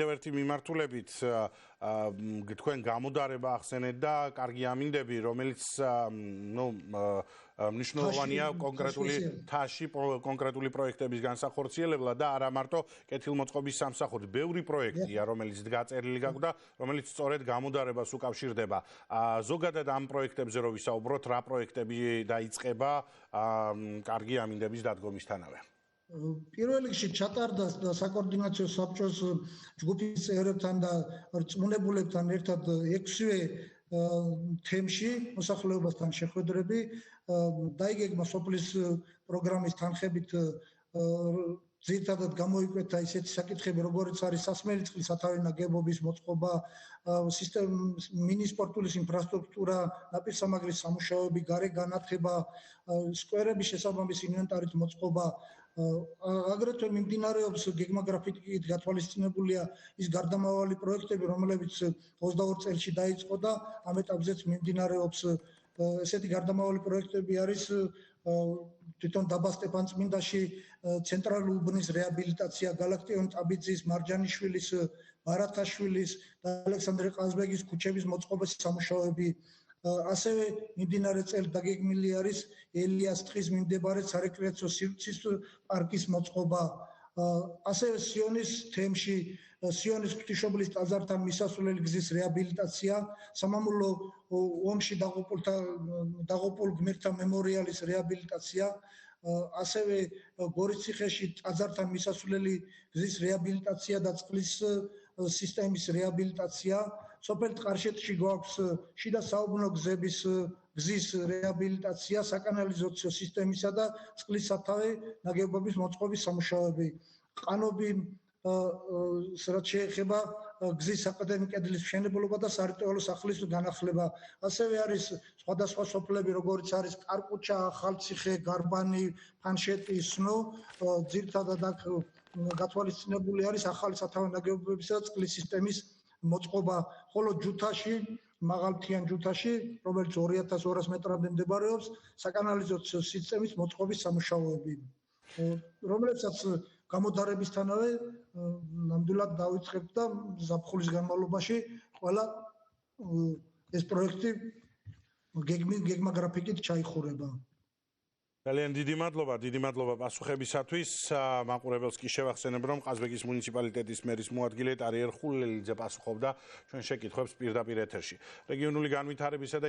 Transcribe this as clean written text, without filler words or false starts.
ერთი მიმართულებით თქვენ გამოდარება ახსენეთ და კარგი ამინდები, რომელიც მნიშვნელოვანია კონკრეტული თაში კონკრეტული პროექტების განსახორციელებლად და არა მარტო კეთილმოწყობის სამსახურით. ბევრი პროექტია, რომელიც გაწერილი გაქვს და რომელიც სწორედ გამოდარებას უკავშირდება. ზოგადად ამ პროექტებზე რო ვისაუბროთ, რა პროექტები დაიწყება კარგი ამინდების დადგომისთანავე? პირველ რიგში ჩატარდა საკოორდინაციო საბჭოს ჯგუფის წევრებთან და რწმუნებულებთან ერთად 6-ვე თემში მოსახლეობასთან შეხვედრები დაიგეგმა სოფლის პროგრამის თანხებით ძირითადად გამოიკვეთა ისეთი საკითხები, როგორიც არის სასმელი წყლის სათავე ნაგებობის მოწყობა, მინისპორტული ინფრასტრუქტურა, ნაპირსამაგრის სამუშაოები, გარე განათება, სკვერების შესაბამისი ინვენტარით მოწყობა. აგრეთვე მიმდინარეობს გეგმაგრაფიკით გათვალისწინებულია ის გარდამავალი პროექტები, რომლებიც 22 წელში დაიწყო და ამ ეტაპზეც მიმდინარეობს ესეთი გარდამავალი პროექტები არის თვითონ დაბა სტეფანწმინდაში ცენტრალური უბნის რეაბილიტაცია, გალაქტიონ ტაბიძის, მარჯანიშვილის, ბარათაშვილის და ალექსანდრე ყაზბეგის ქუჩების მოწყობის სამუშაოები. ასევე მიმდინარე წელს დაგეგმილი არის ელიას ტყის მიმდებარე სარეკრეაციო სივრცის პარკის მოწყობა. ასევე სიონის თემში სიონის ღვთისმშობლის ტაძართან მისასვლელი გზის რეაბილიტაცია, სამამულო ომში დაღუპულ გმირთა მემორიალის რეაბილიტაცია, ასევე გორის ციხეში ტაძართან მისასვლელი გზის რეაბილიტაცია და წყლის სისტემის რეაბილიტაცია. სოფელ ტყარშეთში გვაქვს შიდა საუბნო გზების გზის რეაბილიტაცია, საკანალიზაციო სისტემისა და წყლის სათავე ნაგებობის მოწყობის სამუშაოები. ყანობი რაც შეეხება გზის საყრდენი კედლის მშენებლობა და სარიტუალო სახლის განახლება. ასევე არის სხვადასხვა სოფლები, როგორც არის კარკუჩა, ახალციხე, გარბანი, ფანშეტი, სნო, ძირითადად აქ გათვალისწინებული არის ახალი სათავე ნაგებობებისა და წყლის სისტემის მოწყობა, ხოლო ჯუთაში, მაღალმთიან ჯუთაში, რომელიც 2200 მეტრამდე მდებარეობს, საკანალიზაციო სისტემის მოწყობის სამუშაოები, რომლებსაც გამოდარებისთანავე ნამდვილად დავიწყებთ და ზაფხულის განმავლობაში ყველა ეს პროექტი გეგმაგრაფიკით ჩაიხურება. ძალიან დიდი მადლობა პასუხებისათვის. მაყურებელს კი შევახსენებ, რომ ყაზბეგის მუნიციპალიტეტის მერის მოადგილე ტარიერ ხულელიძე პასუხობდა ჩვენ შეკითხვებს პირდაპირ ეთერში. რეგიონული განვითარებისა და